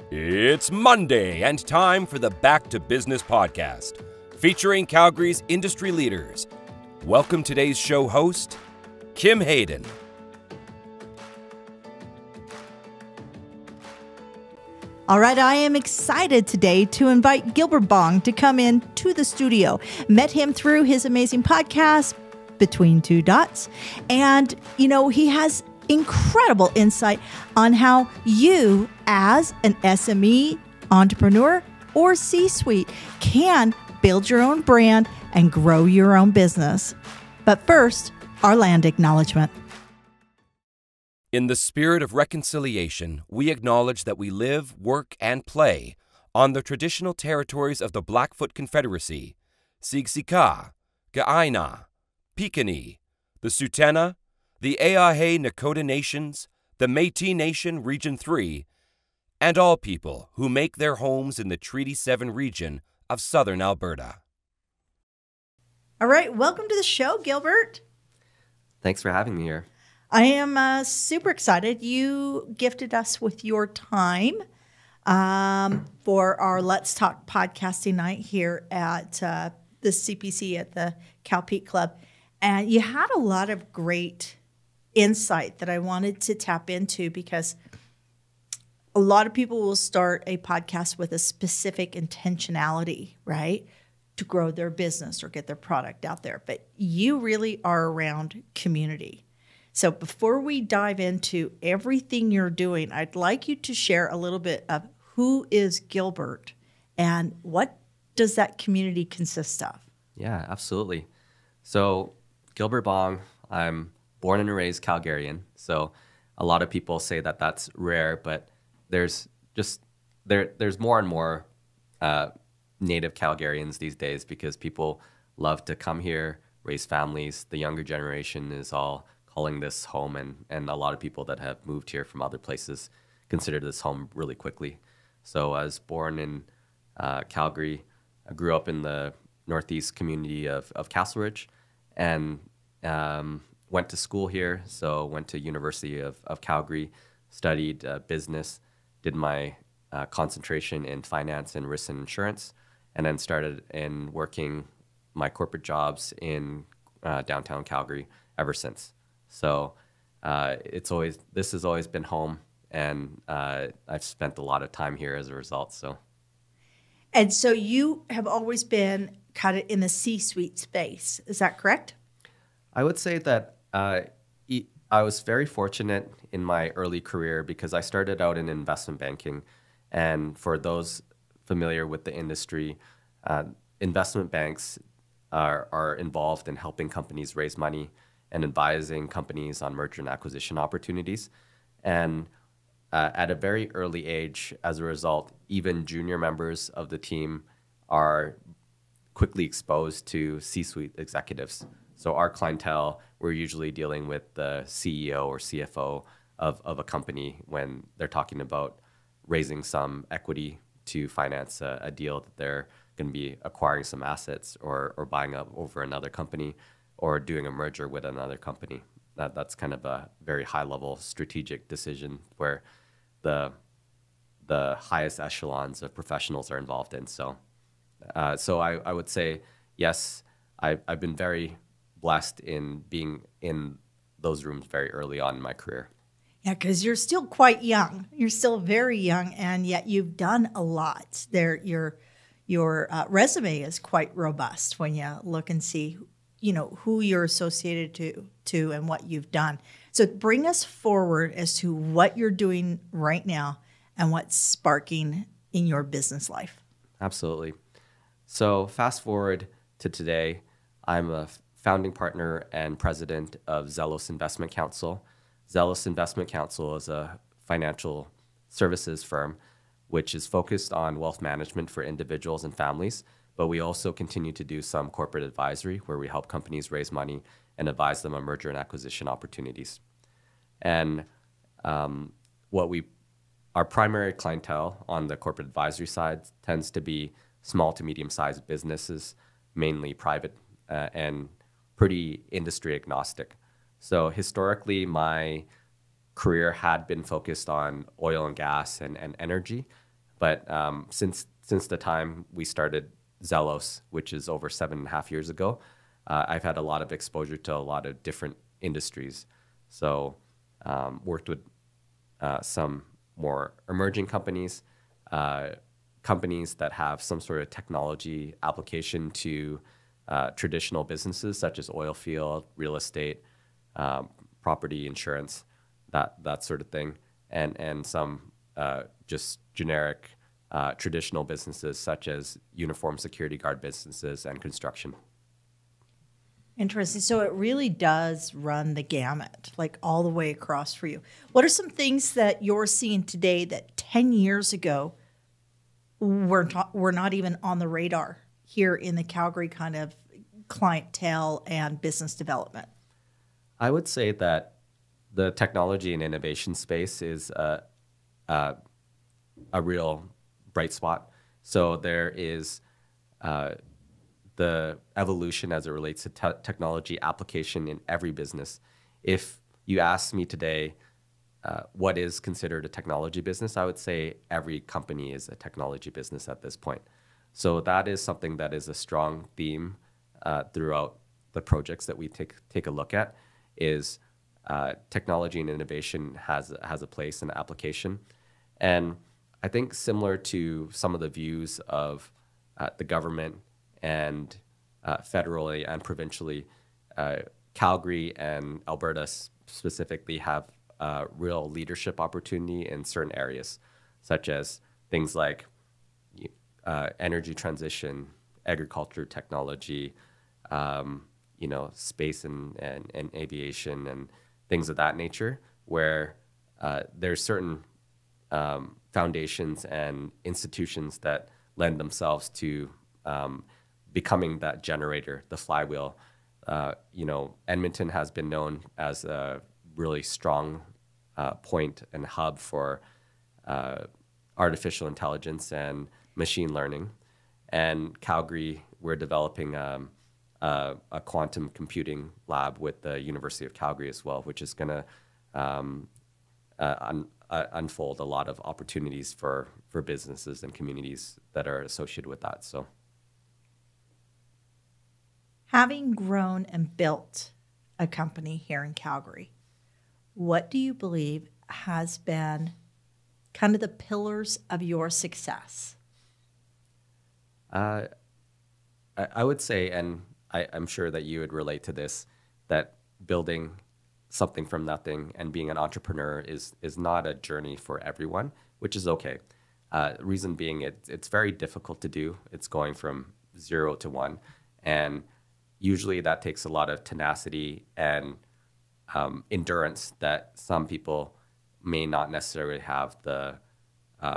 It's Monday and time for the Back to Business podcast, featuring Calgary's industry leaders. Welcome today's show host, Kim Hayden. All right, I am excited today to invite Gilbert Bong to come in to the studio. Met him through his amazing podcast, Between Two Dots. And, he has incredible insight on how you, as an SME, entrepreneur, or C-suite, can build your own brand and grow your own business. But first, our land acknowledgement. In the spirit of reconciliation, we acknowledge that we live, work, and play on the traditional territories of the Blackfoot Confederacy, Siksika, Ga'aina, Piikani, the Tsuut'ina, the E'ahe Nakota Nations, the Métis Nation Region 3, and all people who make their homes in the Treaty 7 region of southern Alberta. All right, welcome to the show, Gilbert. Thanks for having me here. I am super excited. You gifted us with your time for our Let's Talk podcasting night here at the CPC at the Cal Peak Club. And you had a lot of great insight that I wanted to tap into, because a lot of people will start a podcast with a specific intentionality, right? To grow their business or get their product out there. But you really are around community. So before we dive into everything you're doing, I'd like you to share a little bit of who is Gilbert and what does that community consist of? Yeah, absolutely. So Gilbert Bong, I'm born and raised Calgarian. So a lot of people say that that's rare, but there's more and more native Calgarians these days, because people love to come here, raise families. The younger generation is all calling this home, and a lot of people that have moved here from other places consider this home really quickly. So I was born in Calgary. I grew up in the northeast community of Castleridge, and went to school here. So went to University of Calgary, studied business, did my concentration in finance and risk and insurance, and then started in working my corporate jobs in downtown Calgary ever since. So this has always been home, and I've spent a lot of time here as a result. And so you have always been kind of in the C-suite space. Is that correct? I would say that I was very fortunate in my early career, because I started out in investment banking. And for those familiar with the industry, investment banks are involved in helping companies raise money and advising companies on merger and acquisition opportunities. And at a very early age, as a result, even junior members of the team are quickly exposed to C-suite executives. So our clientele, we're usually dealing with the CEO or CFO of a company when they're talking about raising some equity to finance a deal that they're going to be acquiring some assets or buying up over another company, or doing a merger with another company. That's kind of a very high-level strategic decision where the highest echelons of professionals are involved in. So I would say, yes, I've been very blessed in being in those rooms very early on in my career. Yeah, because you're still quite young. You're still very young, and yet you've done a lot. Your resume is quite robust when you look and see, who you're associated to and what you've done. So bring us forward as to what you're doing right now and what's sparking in your business life. Absolutely. So fast forward to today, I'm a founding partner and president of Zelos Investment Council. Zelos Investment Council is a financial services firm which is focused on wealth management for individuals and families, but we also continue to do some corporate advisory where we help companies raise money and advise them on merger and acquisition opportunities. And our primary clientele on the corporate advisory side tends to be small to medium-sized businesses, mainly private and pretty industry agnostic. So historically, my career had been focused on oil and gas and energy. But since the time we started Zelos, which is over 7.5 years ago, I've had a lot of exposure to a lot of different industries. So worked with some more emerging companies, companies that have some sort of technology application to traditional businesses such as oil field, real estate, property insurance, that sort of thing, and some just generic traditional businesses such as uniform security guard businesses and construction. Interesting. So it really does run the gamut, like all the way across for you. What are some things that you're seeing today that 10 years ago were not even on the radar here in the Calgary kind of clientele and business development? I would say that the technology and innovation space is a real bright spot. So there is the evolution as it relates to technology application in every business. If you ask me today, what is considered a technology business, I would say every company is a technology business at this point. So that is something that is a strong theme throughout the projects that we take a look at, is technology and innovation has a place in application. And I think similar to some of the views of the government and federally and provincially, Calgary and Alberta specifically have real leadership opportunity in certain areas, such as things like energy transition, agriculture technology, space and aviation and things of that nature, where there's certain foundations and institutions that lend themselves to becoming that generator, the flywheel. Edmonton has been known as a really strong point and hub for artificial intelligence and machine learning. And Calgary, we're developing a quantum computing lab with the University of Calgary as well, which is going to unfold a lot of opportunities for businesses and communities that are associated with that. So, having grown and built a company here in Calgary, what do you believe has been kind of the pillars of your success? I would say, and I'm sure that you would relate to this, that building something from nothing and being an entrepreneur is not a journey for everyone, which is okay. Reason being, it's very difficult to do. It's going from 0 to 1, and usually that takes a lot of tenacity and endurance that some people may not necessarily have the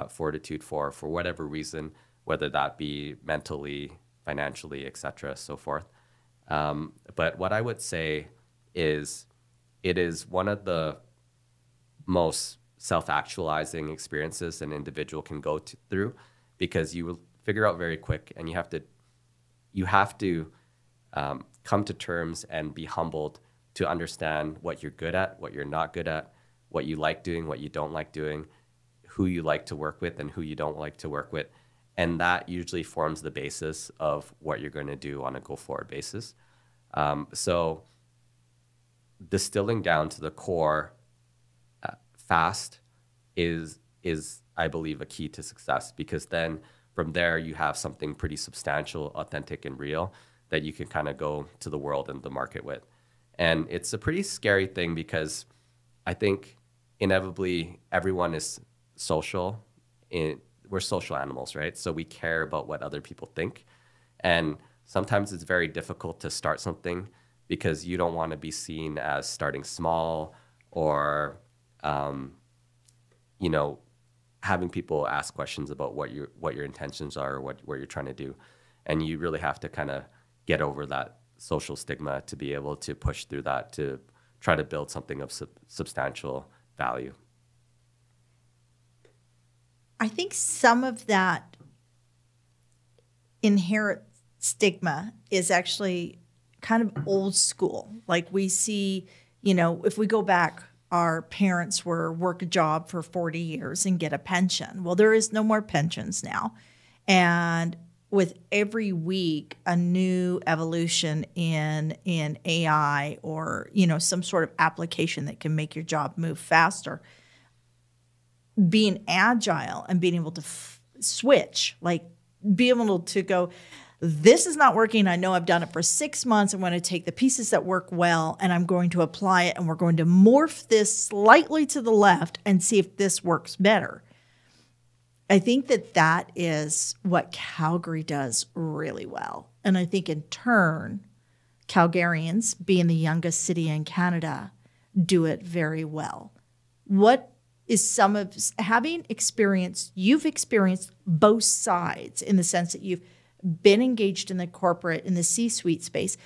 fortitude for whatever reason, whether that be mentally, financially, etc., so forth. But what I would say is it is one of the most self-actualizing experiences an individual can go through, because you will figure out very quick, and you have to come to terms and be humbled to understand what you're good at, what you're not good at, what you like doing, what you don't like doing, who you like to work with and who you don't like to work with. And that usually forms the basis of what you're going to do on a go-forward basis. So distilling down to the core fast is I believe a key to success, because then from there you have something pretty substantial, authentic, and real that you can kind of go to the world and the market with. And it's a pretty scary thing, because I think inevitably everyone is social. We're social animals, right? So we care about what other people think. And sometimes it's very difficult to start something because you don't want to be seen as starting small, or having people ask questions about what your intentions are, or what you're trying to do. And you really have to kind of get over that social stigma to be able to push through that, to try to build something of substantial value. I think some of that inherent stigma is actually kind of old school. Like we see, if we go back our parents work a job for 40 years and get a pension. Well, there is no more pensions now. And with every week, a new evolution in AI or, some sort of application that can make your job move faster, being agile and being able to switch, like be able to go, this is not working. I know I've done it for 6 months. I'm going to take the pieces that work well and I'm going to apply it, and we're going to morph this slightly to the left and see if this works better. I think that is what Calgary does really well. And I think in turn, Calgarians, being the youngest city in Canada, do it very well. What is some of, you've experienced both sides in the sense that you've been engaged in the C-suite space,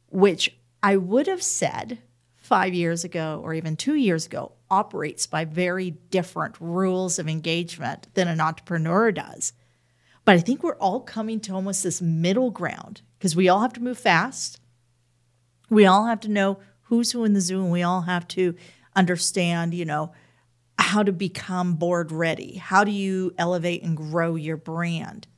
which I would have said 5 years ago or even 2 years ago operates by very different rules of engagement than an entrepreneur does. But I think we're all coming to almost this middle ground because we all have to move fast. We all have to know who's who in the zoo, and we all have to understand, how to become board ready. How do you elevate and grow your brand?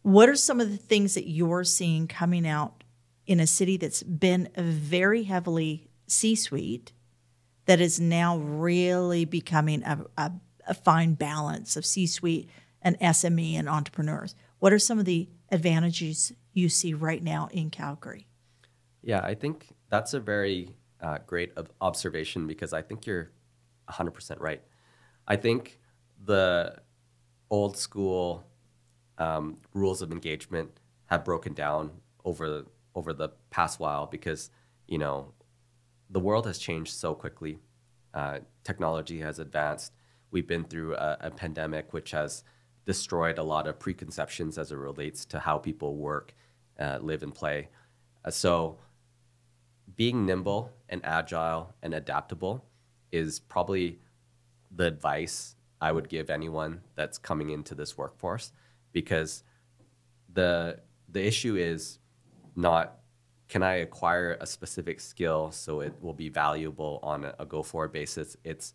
What are some of the things that you're seeing coming out in a city that's been very heavily C-suite that is now really becoming a fine balance of C-suite and SME and entrepreneurs? What are some of the advantages you see right now in Calgary? Yeah, I think that's a very great observation because I think you're 100% right. I think the old school rules of engagement have broken down over the past while because, the world has changed so quickly. Technology has advanced. We've been through a pandemic, which has destroyed a lot of preconceptions as it relates to how people work, live, and play. So being nimble and agile and adaptable is probably the advice I would give anyone that's coming into this workforce, because the issue is not, can I acquire a specific skill so it will be valuable on a go-forward basis? It's,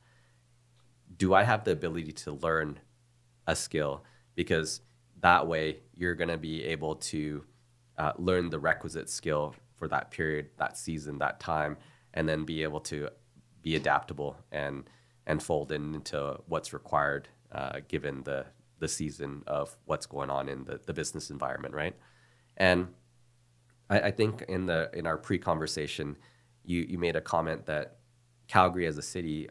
do I have the ability to learn a skill? Because that way you're going to be able to learn the requisite skill for that period, that season, that time, and then be able to be adaptable and fold into what's required given the season of what's going on in the business environment, right? And I think in our pre-conversation, you made a comment that Calgary as a city,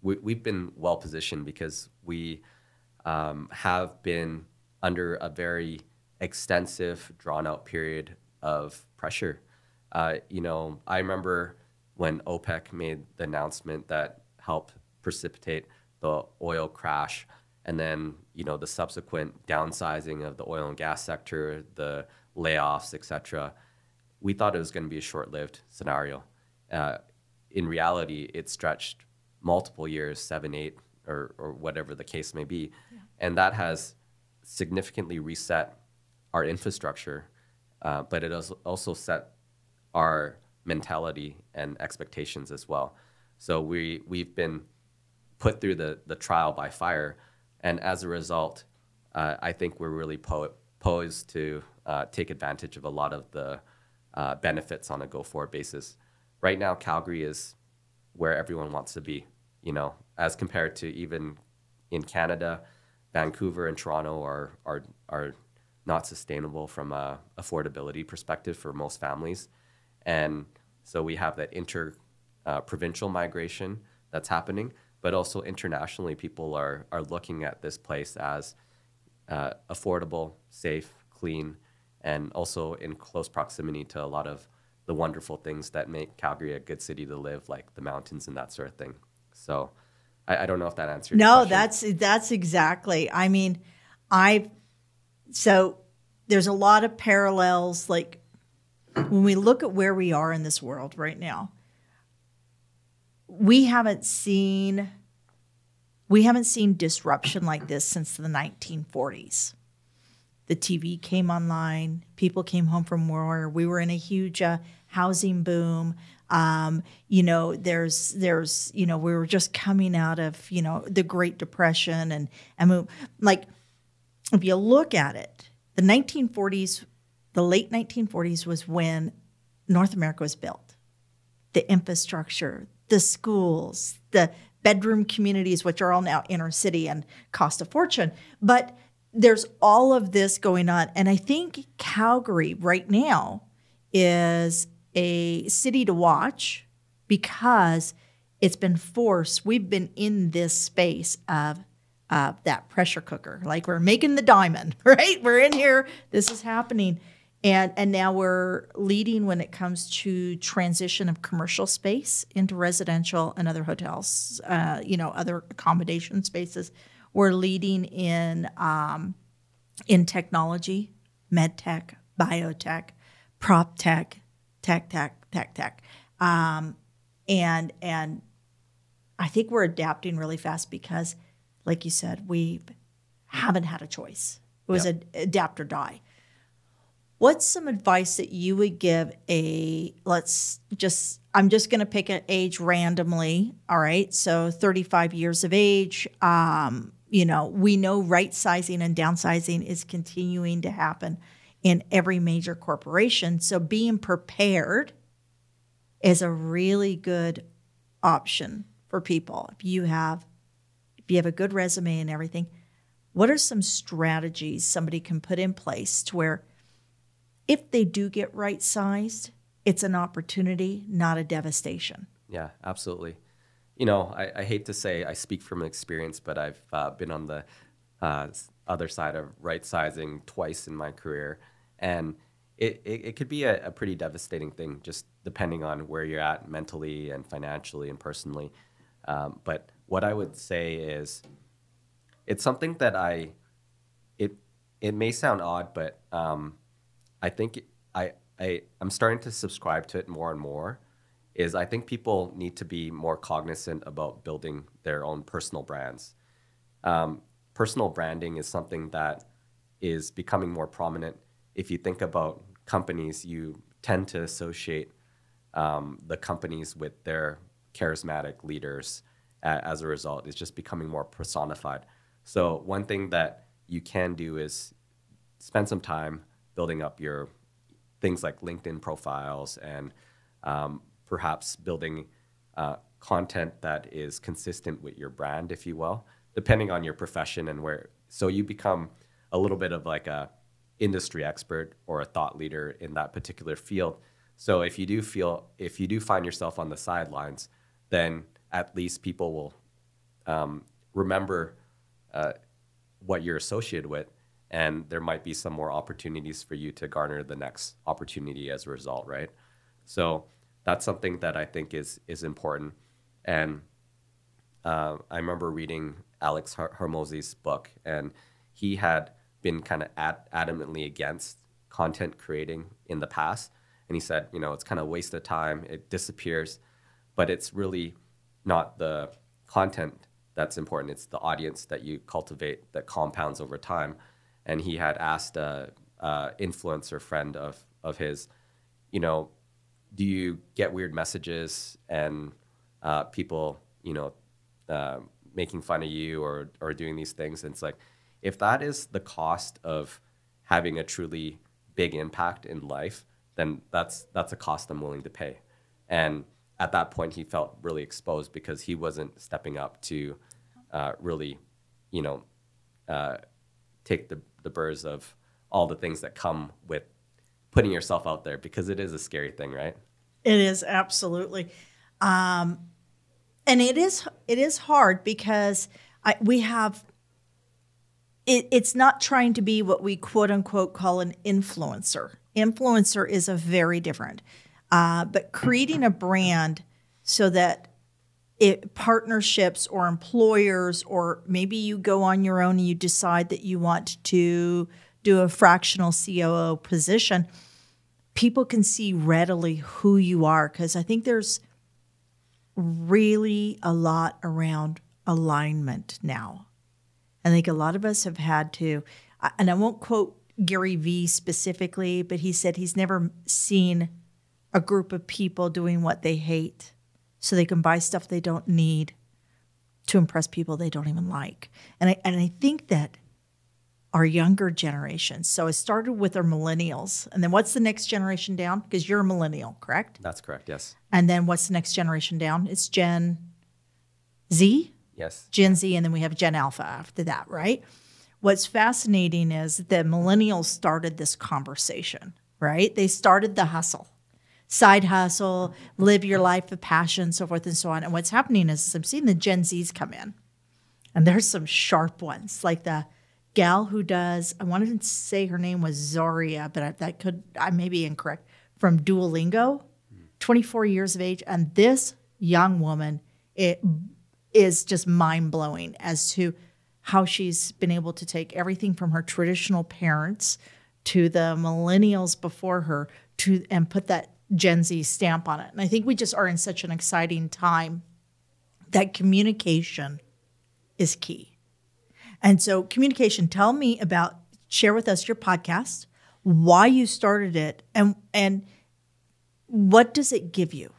we've been well positioned because we have been under a very extensive, drawn-out period of pressure. I remember when OPEC made the announcement that helped precipitate the oil crash, and then the subsequent downsizing of the oil and gas sector, the layoffs, etc. We thought it was going to be a short-lived scenario. In reality, it stretched multiple years, 7, 8, or whatever the case may be, and that has significantly reset our infrastructure, but it has also set our mentality and expectations as well. So we've been put through the trial by fire, and as a result, I think we're really poised to take advantage of a lot of the benefits on a go-forward basis. Right now, Calgary is where everyone wants to be, as compared to even in Canada. Vancouver and Toronto are not sustainable from a affordability perspective for most families. And so we have that provincial migration that's happening, but also internationally, people are looking at this place as affordable, safe, clean, and also in close proximity to a lot of the wonderful things that make Calgary a good city to live, like the mountains and that sort of thing. So I don't know if that answered your question. No, that's exactly. I mean, so there's a lot of parallels. Like when we look at where we are in this world right now, we haven't seen disruption like this since the 1940s. The TV came online. People came home from war. We were in a huge housing boom. We were just coming out of, the Great Depression. And like, if you look at it, the 1940s, the late 1940s was when North America was built. The infrastructure, the schools, the bedroom communities, which are all now inner city and cost a fortune. But there's all of this going on. And I think Calgary right now is a city to watch because it's been forced. We've been in this space of that pressure cooker. Like we're making the diamond, right? We're in here. This is happening. And now we're leading when it comes to transition of commercial space into residential and other hotels, other accommodation spaces. We're leading in technology, med tech, biotech, prop tech, tech. And I think we're adapting really fast because, like you said, we haven't had a choice. It was adapt or die. What's some advice that you would give I'm just going to pick an age randomly. All right. So 35 years of age. We know right sizing and downsizing is continuing to happen in every major corporation. So being prepared is a really good option for people. If you have a good resume and everything, what are some strategies somebody can put in place to where if they do get right-sized, it's an opportunity, not a devastation? Yeah, absolutely. I hate to say I speak from experience, but I've been on the other side of right-sizing twice in my career. And it could be a pretty devastating thing, just depending on where you're at mentally and financially and personally. But what I would say is it's something that it may sound odd, but I think I'm starting to subscribe to it more and more, is I think people need to be more cognizant about building their own personal brands. Personal branding is something that is becoming more prominent. If you think about companies, you tend to associate the companies with their charismatic leaders. As a result, it's just becoming more personified. So one thing that you can do is spend some time building up your things like LinkedIn profiles and perhaps building content that is consistent with your brand, if you will, depending on your profession and where. So you become a little bit of like a industry expert or a thought leader in that particular field. So if you do find yourself on the sidelines, then at least people will remember what you're associated with. And there might be some more opportunities for you to garner the next opportunity as a result, right? So that's something that I think is important. And I remember reading Alex Hormozi's book, and he had been kind of adamantly against content creating in the past. And he said, it's kind of a waste of time. It disappears. But it's really not the content that's important. It's the audience that you cultivate that compounds over time. And he had asked a influencer friend of his, do you get weird messages and people, making fun of you or doing these things? And it's like, if that is the cost of having a truly big impact in life, then that's a cost I'm willing to pay. And at that point, he felt really exposed because he wasn't stepping up to really, take the burrs of all the things that come with putting yourself out there, because it is a scary thing, right? It is, absolutely. And it is hard because it's not trying to be what we quote unquote call an influencer. Influencer is a very different, but creating a brand so that partnerships or employers, or maybe you go on your own and you decide that you want to do a fractional COO position, people can see readily who you are. Because I think there's really a lot around alignment now. I think a lot of us have had to, and I won't quote Gary Vee specifically, but he said he's never seen a group of people doing what they hate so they can buy stuff they don't need to impress people they don't even like. And I think that our younger generation, so it started with our millennials, and then what's the next generation down? Because you're a millennial, correct? That's correct, yes. And then what's the next generation down? It's Gen Z? Yes. Gen Z, and then we have Gen Alpha after that, right? What's fascinating is that millennials started this conversation, right? They started the hustle, side hustle, live your life of passion, so forth and so on. And what's happening is I'm seeing the Gen Zs come in, and there's some sharp ones, like the gal who does, I wanted to say her name was Zaria, but I may be incorrect, from Duolingo, 24 years of age. And this young woman, it is just mind-blowing as to how she's been able to take everything from her traditional parents to the millennials before her and put that Gen Z stamp on it. And I think we just are in such an exciting time that communication is key. And so communication, share with us your podcast, why you started it, and what does it give you?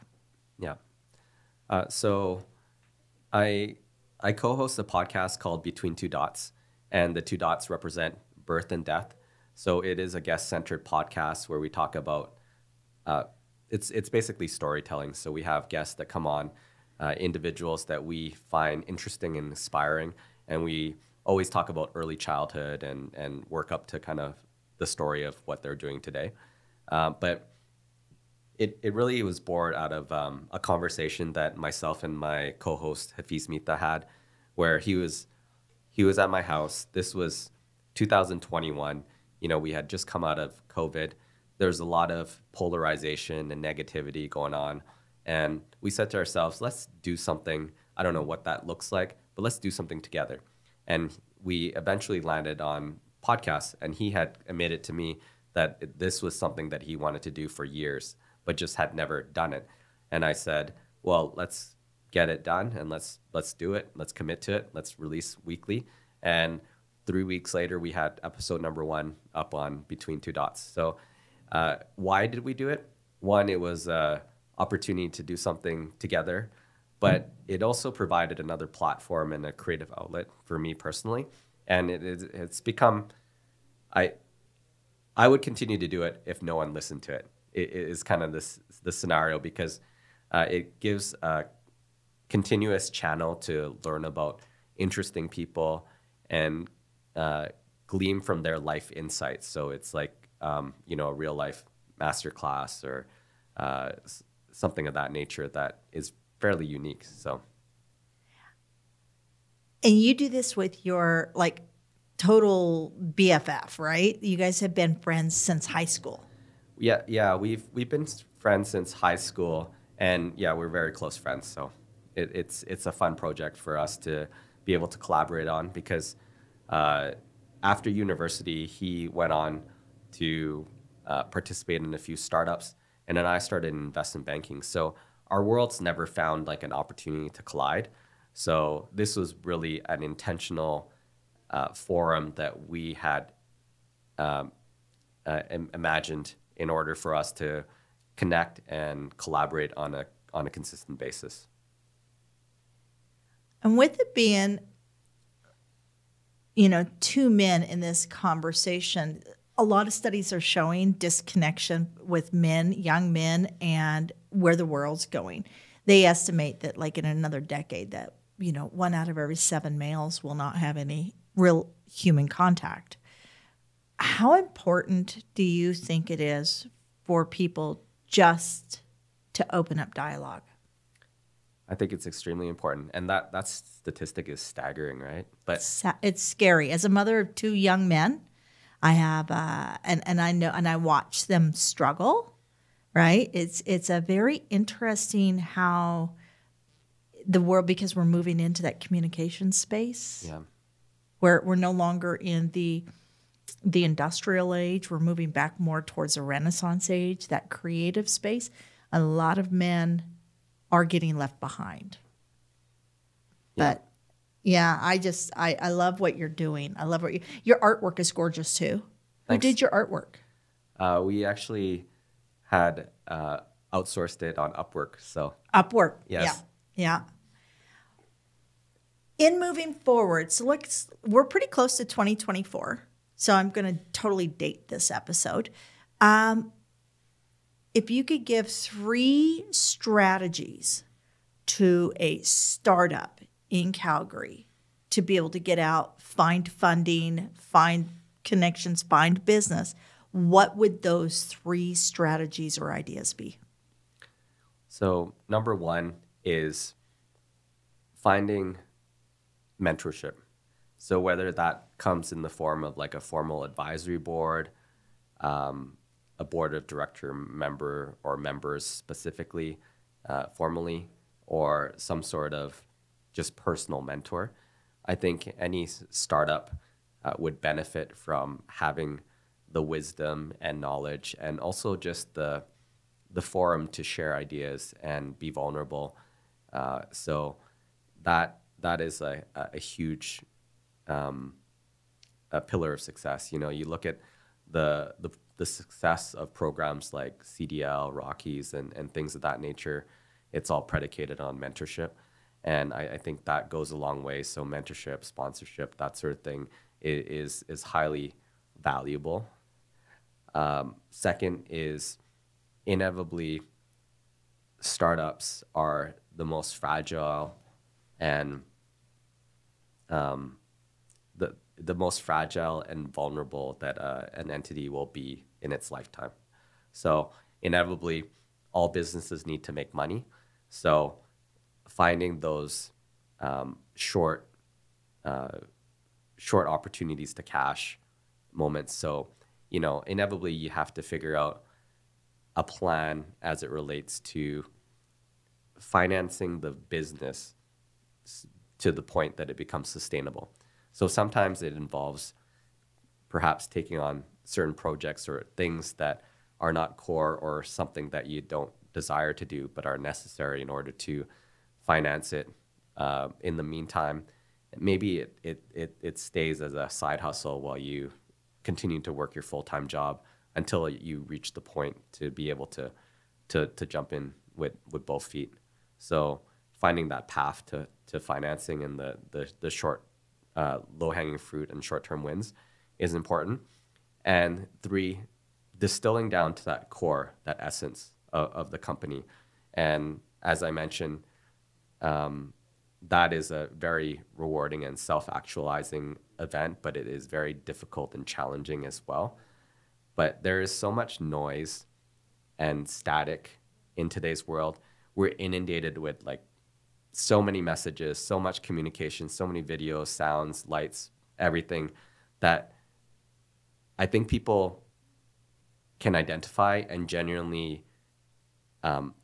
Yeah. So I co-host a podcast called Between Two Dots, and the two dots represent birth and death. So it is a guest-centered podcast where we talk about, it's basically storytelling. So we have guests that come on, individuals that we find interesting and inspiring, and we always talk about early childhood and work up to kind of the story of what they're doing today. But it really was born out of a conversation that myself and my co-host Hafiz Mita had, where he was at my house. This was 2021. We had just come out of COVID. There's a lot of polarization and negativity going on. And we said to ourselves, let's do something. I don't know what that looks like, but let's do something together. And we eventually landed on podcasts, and he had admitted to me that this was something that he wanted to do for years, but just had never done it. And I said, well, let's get it done, and let's do it. Let's commit to it. Let's release weekly. And 3 weeks later, we had episode number 1 up on Between Two Dots. So why did we do it? One, it was an opportunity to do something together, but it also provided another platform and a creative outlet for me personally. And it's become, I would continue to do it if no one listened to it. It is kind of this scenario, because it gives a continuous channel to learn about interesting people and glean from their life insights. So it's like, a real life masterclass or something of that nature that is fairly unique. So, and you do this with your total BFF, right? You guys have been friends since high school. Yeah, we've been friends since high school, and yeah, we're very close friends. So it's a fun project for us to be able to collaborate on, because after university, he went on to participate in a few startups, and then I started in investment banking. So our worlds never found an opportunity to collide. So this was really an intentional forum that we had imagined in order for us to connect and collaborate on a consistent basis. And with it being, two men in this conversation, a lot of studies are showing disconnection with men, young men, and where the world's going. They estimate that in another decade that, 1 out of every 7 males will not have any real human contact. How important do you think it is for people just to open up dialogue? I think it's extremely important. And that statistic is staggering, right? But it's scary. As a mother of 2 young men, I have, and I know, and I watch them struggle, right? It's a very interesting how the world, because we're moving into that communication space, yeah, where we're no longer in the industrial age. We're moving back more towards a Renaissance age, that creative space. A lot of men are getting left behind. Yeah. But yeah, I love what you're doing. I love your artwork is gorgeous too. Thanks. Who did your artwork? We actually had outsourced it on Upwork. So Upwork. yes. Yeah. In moving forward, so we're pretty close to 2024. So I'm going to totally date this episode. If you could give 3 strategies to a startup in Calgary to be able to get out, find funding, find connections, find business, what would those 3 strategies or ideas be? So number 1 is finding mentorship. So whether that comes in the form of like a formal advisory board, a board of director member or members specifically, formally, or some sort of just personal mentor. I think any startup would benefit from having the wisdom and knowledge, and also just the forum to share ideas and be vulnerable. So that is a huge a pillar of success. You know, you look at the success of programs like CDL, Rockies, and things of that nature. It's all predicated on mentorship, and I think that goes a long way. So mentorship, sponsorship, that sort of thing is highly valuable. Second is inevitably startups are the most fragile and the most fragile and vulnerable that an entity will be in its lifetime. So inevitably, all businesses need to make money. So finding those short opportunities to cash moments. So, you know, inevitably you have to figure out a plan as it relates to financing the business to the point that it becomes sustainable. So sometimes it involves perhaps taking on certain projects or things that are not core or something that you don't desire to do but are necessary in order to finance it. In the meantime, maybe it stays as a side hustle while you continue to work your full-time job until you reach the point to be able to jump in with both feet. So finding that path to financing and the short low-hanging fruit and short-term wins is important. And 3, distilling down to that core, that essence of the company. And as I mentioned, that is a very rewarding and self-actualizing event, but it is very difficult and challenging as well. But there is so much noise and static in today's world. We're inundated with like so many messages, so much communication, so many videos, sounds, lights, everything, that I think people can identify and genuinely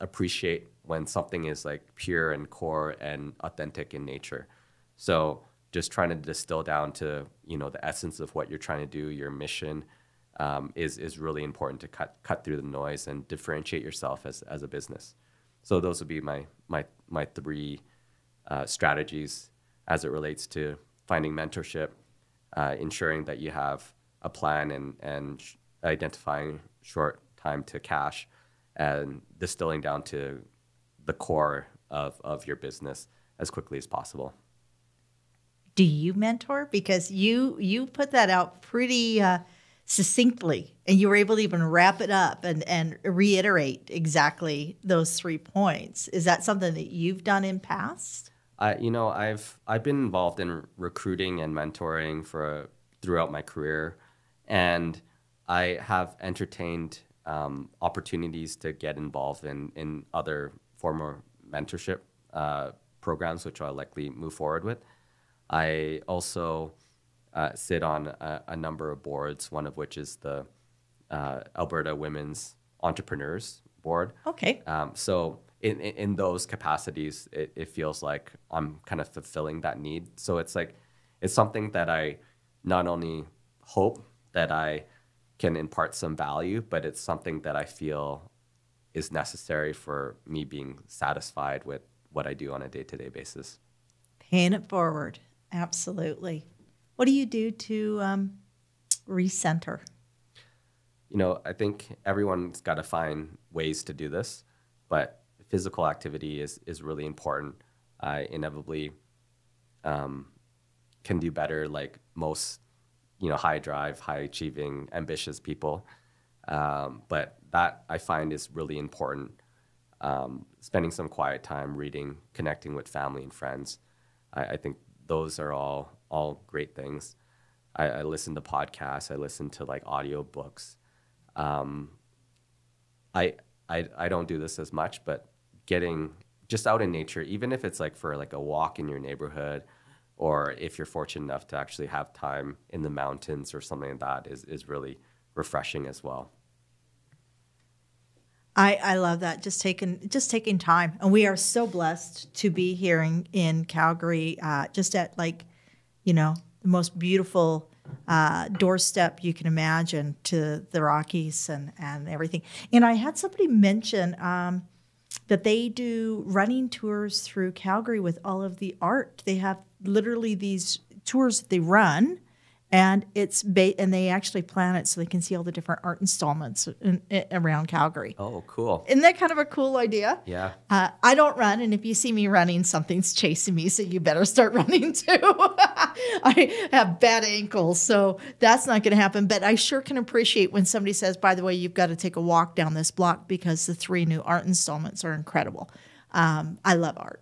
appreciate when something is like pure and core and authentic in nature. So just trying to distill down to, you know, the essence of what you're trying to do, your mission, is really important to cut through the noise and differentiate yourself as a business. So those would be my 3 strategies as it relates to finding mentorship, ensuring that you have a plan and identifying short time to cash, and distilling down to the core of your business as quickly as possible. Do you mentor? Because you put that out pretty succinctly, and you were able to even wrap it up and reiterate exactly those 3 points. Is that something that you've done in past? You know, I've been involved in recruiting and mentoring throughout my career, and I have entertained opportunities to get involved in other former mentorship programs, which I'll likely move forward with. I also sit on a number of boards, one of which is the Alberta Women's Entrepreneurs Board. Okay. So in those capacities, it feels like I'm kind of fulfilling that need. So it's something that I not only hope that I can impart some value, but it's something that I feel is necessary for me being satisfied with what I do on a day-to-day basis. Paying it forward. Absolutely. What do you do to recenter? You know, I think everyone's got to find ways to do this. but physical activity is really important. I inevitably can do better, like most, high drive, high achieving, ambitious people. But that I find is really important. Spending some quiet time reading, connecting with family and friends. I think those are all great things. I listen to podcasts. I listen to like audiobooks. I don't do this as much, but getting just out in nature, even if it's like for like a walk in your neighborhood, or if you're fortunate enough to actually have time in the mountains or something like that, is really refreshing as well. I love that. Just taking time. And we are so blessed to be here in Calgary, just at the most beautiful doorstep you can imagine to the Rockies and everything. And I had somebody mention that they do running tours through Calgary with all of the art. They have literally these tours that they run, and and they actually plan it so they can see all the different art installments around Calgary. Oh, cool. Isn't that kind of a cool idea? Yeah. I don't run, and if you see me running, something's chasing me, so you better start running too. I have bad ankles, so that's not going to happen. But I sure can appreciate when somebody says, by the way, you've got to take a walk down this block because the 3 new art installments are incredible. I love art.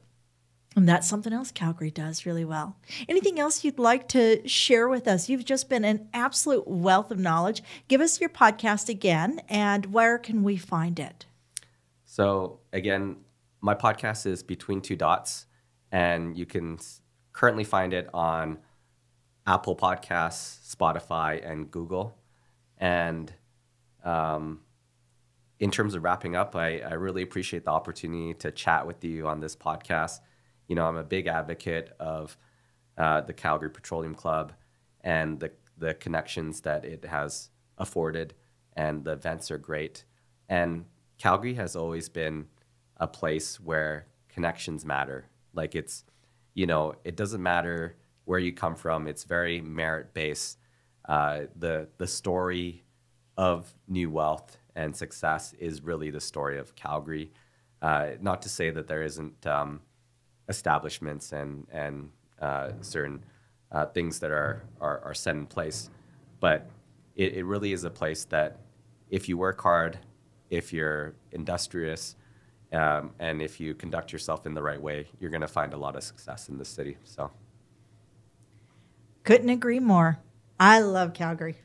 And that's something else Calgary does really well. Anything else you'd like to share with us? You've just been an absolute wealth of knowledge. Give us your podcast again, and where can we find it? So again, my podcast is Between Two Dots, and you can currently find it on Apple Podcasts, Spotify, and Google. And in terms of wrapping up, I really appreciate the opportunity to chat with you on this podcast. I'm a big advocate of the Calgary Petroleum Club and the connections that it has afforded, and the events are great. And Calgary has always been a place where connections matter. Like it doesn't matter where you come from. It's very merit-based. The story of new wealth and success is really the story of Calgary. Not to say that there isn't establishments and certain things that are set in place, but it really is a place that if you work hard, if you're industrious, and if you conduct yourself in the right way, you're going to find a lot of success in this city. So, couldn't agree more. I love Calgary.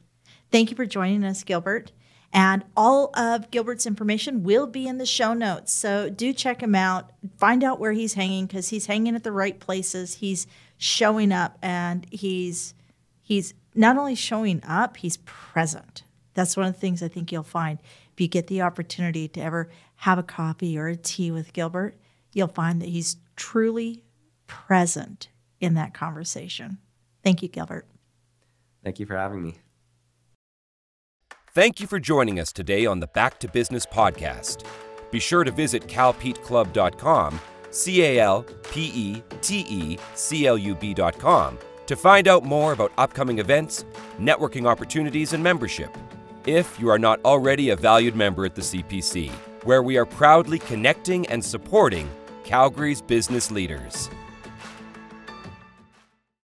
Thank you for joining us, Gilbert. And all of Gilbert's information will be in the show notes. So do check him out. Find out where he's hanging, because he's hanging at the right places. He's showing up, and he's not only showing up, he's present. That's one of the things I think you'll find. If you get the opportunity to ever have a coffee or a tea with Gilbert, you'll find that he's truly present in that conversation. Thank you, Gilbert. Thank you for having me. Thank you for joining us today on the Back to Business podcast. Be sure to visit calpeteclub.com, calpeteclub.com, to find out more about upcoming events, networking opportunities, and membership. If you are not already a valued member at the CPC, where we are proudly connecting and supporting Calgary's business leaders.